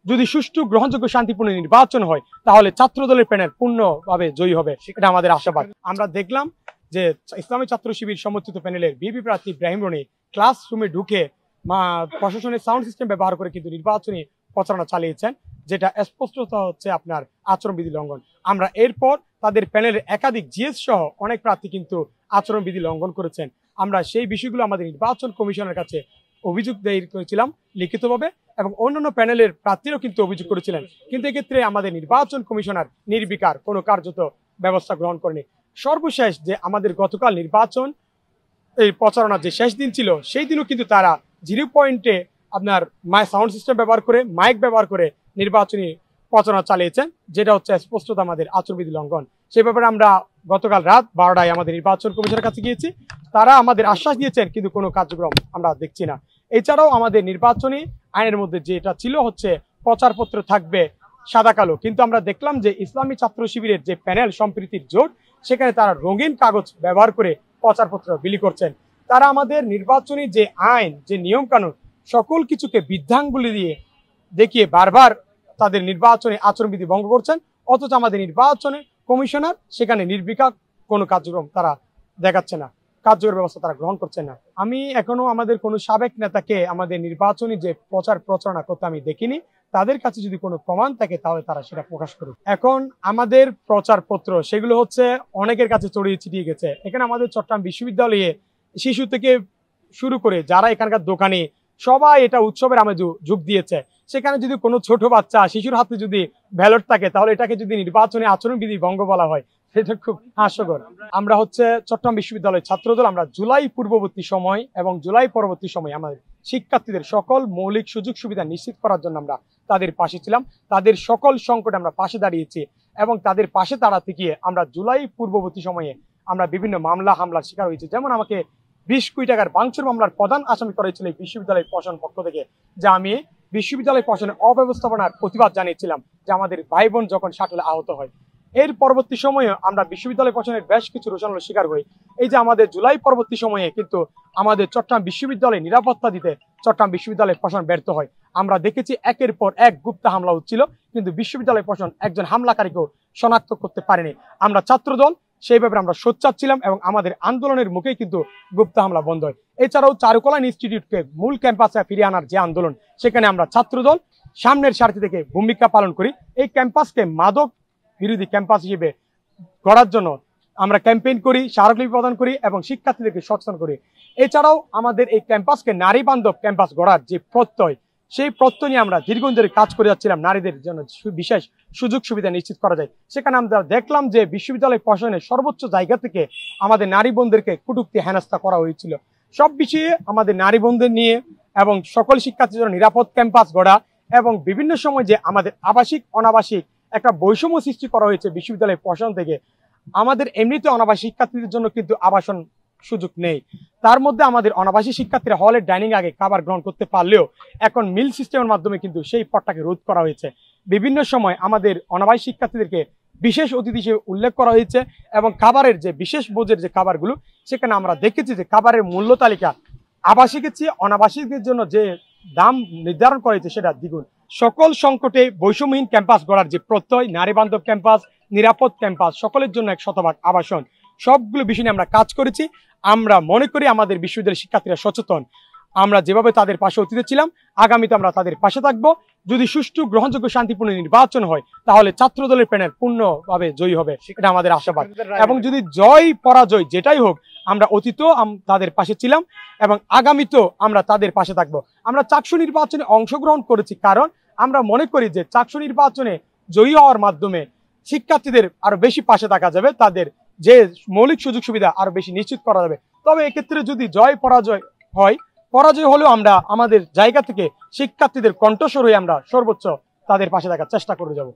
যদি সুষ্ঠু গ্রহণযোগ্য শান্তিপূর্ণ নির্বাচন হয় তাহলে ছাত্র দলের প্যানেল পূর্ণভাবে জয়ী হবে, এটা আমাদের আশাবাদ। আমরা দেখলাম যে ইসলামী ছাত্র শিবির সমর্থিত প্যানেলের বিএনপি প্রার্থী ইব্রাহিম রনি ক্লাসরুমে ঢুকে প্রশাসনের সাউন্ড সিস্টেম ব্যবহার করে কিন্তু নির্বাচনী প্রচারণা চালিয়েছেন, যেটা স্পষ্টত হচ্ছে আপনার আচরণবিধি লঙ্ঘন। আমরা এরপর তাদের প্যানেলের একাধিক জিএস সহ অনেক প্রার্থী কিন্তু আচরণবিধি লঙ্ঘন করেছেন। আমরা সেই বিষয়গুলো আমাদের নির্বাচন কমিশনের কাছে অভিযোগ দায়ের করেছিলাম লিখিতভাবে, এবং অন্যান্য প্যানেলের প্রার্থীরাও কিন্তু অভিযোগ করেছিলেন, কিন্তু এক্ষেত্রে আমাদের নির্বাচন কমিশনার নির্বিকার কোনো কার্যত ব্যবস্থা গ্রহণ করেনি। সর্বশেষ যে আমাদের গতকাল নির্বাচন এই প্রচারণার যে শেষ দিন ছিল, সেই দিনও কিন্তু তারা 0 পয়েন্টে আপনার সাউন্ড সিস্টেম ব্যবহার করে, মাইক ব্যবহার করে নির্বাচনী প্রচারণা চালিয়েছেন, যেটা হচ্ছে স্পষ্টত আমাদের আচরণবিধি লঙ্ঘন। সেই ব্যাপারে আমরা গতকাল রাত 12টায় আমাদের নির্বাচন কমিশনের কাছে গিয়েছি, তারা আমাদের আশ্বাস দিয়েছেন, কিন্তু কোনো কার্যক্রম আমরা দেখছি না। এছাড়াও আমাদের নির্বাচনী আইনের মধ্যে যেটা ছিল হচ্ছে প্রচারপত্র থাকবে সাদা কালো, কিন্তু আমরা দেখলাম যে ইসলামী ছাত্র শিবিরের যে প্যানেল সম্প্রীতির জোট, সেখানে তারা রঙিন কাগজ ব্যবহার করে প্রচারপত্র বিলি করছেন। তারা আমাদের নির্বাচনী যে আইন, যে নিয়ম কানুন, সকল কিছুকে বৃদ্ধাঙ্গুলি দিয়ে দেখিয়ে বারবার তাদের নির্বাচনী আচরণবিধি ভঙ্গ করছেন, অথচ আমাদের নির্বাচনে কমিশনার সেখানে নির্বিকার কোনো কার্যক্রম তারা দেখাচ্ছে না, কার্যকর ব্যবস্থা তারা গ্রহণ করছেন না। আমি এখনো আমাদের কোনো সাবেক নেতাকে আমাদের নির্বাচনী যে প্রচারণা করতে আমি দেখিনি, তাদের কাছে যদি কোনো প্রমাণ থাকে তাহলে তারা সেটা প্রকাশ করুক। এখন আমাদের প্রচারপত্র সেগুলো হচ্ছে অনেকের কাছে ছড়িয়ে ছিটিয়ে গেছে। এখানে আমাদের চট্টগ্রাম বিশ্ববিদ্যালয়ে শিশু থেকে শুরু করে যারা এখানকার দোকানি সবাই এটা উৎসবের আমেজে যোগ দিয়েছে। সেখানে যদি কোনো ছোট বাচ্চা শিশুর হাতে যদি ব্যালট থাকে, তাহলে এটাকে যদি নির্বাচনী আচরণবিধি ভঙ্গ বলা হয়, সেটা খুব হাস্যকর। আমরা হচ্ছে চট্টগ্রাম বিশ্ববিদ্যালয়ের ছাত্রদল, আমরা জুলাই পূর্ববর্তী সময় এবং জুলাই পরবর্তী সময় আমাদের শিক্ষার্থীদের সকল মৌলিক সুযোগ সুবিধা নিশ্চিত করার জন্য আমরা তাদের পাশে ছিলাম, তাদের সকল সংকটে আমরা পাশে দাঁড়িয়েছি, এবং তাদের পাশে দাঁড়াতে গিয়ে আমরা জুলাই পূর্ববর্তী সময়ে আমরা বিভিন্ন মামলা হামলার শিকার হয়েছি। যেমন আমাকে 20 কোটি টাকার ভাঙচুর মামলার প্রধান আসামি করা হয়েছিল বিশ্ববিদ্যালয় প্রশাসন পক্ষ থেকে, যা আমি বিশ্ববিদ্যালয় প্রশাসনের অব্যবস্থাপনার প্রতিবাদ জানিয়েছিলাম, যে আমাদের ভাই বোন যখন শাটলে আহত হয়। এর পরবর্তী সময়ে আমরা বিশ্ববিদ্যালয় প্রশাসনের বেশ কিছু রোষানলের শিকার হই। এই যে আমাদের জুলাই পরবর্তী সময়ে কিন্তু আমাদের চট্টগ্রাম বিশ্ববিদ্যালয়ে নিরাপত্তা দিতে চট্টগ্রাম বিশ্ববিদ্যালয় প্রশাসন ব্যর্থ হয়। আমরা দেখেছি একের পর এক গুপ্ত হামলা হচ্ছিল, কিন্তু বিশ্ববিদ্যালয় প্রশাসন একজন হামলাকারীকেও শনাক্ত করতে পারেনি। আমরা ছাত্রদল সেই ব্যাপারে আমরা সোচ্চার ছিলাম, এবং আমাদের আন্দোলনের মুখেই কিন্তু গুপ্ত হামলা বন্ধ হয়। এছাড়াও চারুকলা ইনস্টিটিউটকে মূল ক্যাম্পাসে ফিরিয়ে আনার যে আন্দোলন, সেখানে আমরা ছাত্রদল সামনের সারিতে থেকে ভূমিকা পালন করি। এই ক্যাম্পাসকে মাদক বিরোধী ক্যাম্পাস হিসেবে গড়ার জন্য আমরা ক্যাম্পেইন করি, স্মারকলিপি প্রদান করি এবং শিক্ষার্থীদেরকে সচেতন করি। এছাড়াও আমাদের এই ক্যাম্পাসকে নারী বান্ধব ক্যাম্পাস গড়ার যে প্রত্যয়, সেই প্রত্যয় নিয়ে আমরা দীর্ঘদিন ধরে কাজ করে যাচ্ছিলাম, নারীদের জন্য বিশেষ সুযোগ সুবিধা নিশ্চিত করা যায়। সেখানে আমরা দেখলাম যে বিশ্ববিদ্যালয় প্রশাসনের সর্বোচ্চ জায়গা থেকে আমাদের নারী বোনদেরকে কটূক্তি হেনস্থা করা হয়েছিল। সব বিষয়ে আমাদের নারী বোনদের নিয়ে এবং সকল শিক্ষার্থীর জন্য নিরাপদ ক্যাম্পাস গড়া, এবং বিভিন্ন সময় যে আমাদের আবাসিক অনাবাসিক একটা বৈষম্য সৃষ্টি করা হয়েছে বিশ্ববিদ্যালয় প্রশাসন থেকে। আমাদের এমনিতে অনাবাসিক শিক্ষার্থীদের জন্য কিন্তু আবাসন সুযোগ নেই, তার মধ্যে আমাদের অনাবাসিক শিক্ষার্থীরা হলের ডাইনিং আগে খাবার গ্রহণ করতে পারলেও এখন মিল সিস্টেমের মাধ্যমে কিন্তু সেই পথটাকে রোধ করা হয়েছে। বিভিন্ন সময় আমাদের অনাবাসিক শিক্ষার্থীদেরকে বিশেষ অতিথি হিসেবে উল্লেখ করা হয়েছে, এবং খাবারের যে বিশেষ ভোজের যে খাবারগুলো, সেখানে আমরা দেখেছি যে খাবারের মূল্য তালিকা আবাসিকের চেয়ে অনাবাসিকদের জন্য যে দাম নির্ধারণ করা হয়েছে সেটা দ্বিগুণ। সকল সংকটে বৈষম্যহীন ক্যাম্পাস গড়ার যে প্রত্যয়, নারী বান্ধব ক্যাম্পাস, নিরাপদ ক্যাম্পাস, সকলের জন্য 100% আবাসন, সবগুলো বিষয় নিয়ে আমরা কাজ করেছি। আমরা মনে করি আমাদের বিশ্ববিদ্যালয়ের শিক্ষার্থীরা সচেতন। আমরা যেভাবে তাদের পাশে অতীতে ছিলাম, আগামীতে আমরা তাদের পাশে থাকবো। যদি সুষ্ঠু গ্রহণযোগ্য শান্তিপূর্ণ নির্বাচন হয় তাহলে ছাত্র দলের প্যানেল পূর্ণভাবে জয়ী হবে, এটা আমাদের আশাবাদ। এবং যদি জয় পরাজয় যেটাই হোক, আমরা অতীতেও তাদের পাশে ছিলাম এবং আগামীতেও আমরা তাদের পাশে থাকবো। আমরা চাকসু নির্বাচনে অংশগ্রহণ করেছি কারণ আমরা মনে করি যে চাকসু নির্বাচনে জয়ী হওয়ার মাধ্যমে শিক্ষার্থীদের আরো বেশি পাশে থাকা যাবে, তাদের যে মৌলিক সুযোগ সুবিধা আরো বেশি নিশ্চিত করা যাবে। তবে এক্ষেত্রে যদি জয় পরাজয় হয়, পরাজয় হলেও আমরা আমাদের জায়গা থেকে শিক্ষার্থীদের কণ্ঠস্বর হয়ে আমরা সর্বোচ্চ তাদের পাশে থাকার চেষ্টা করে যাব।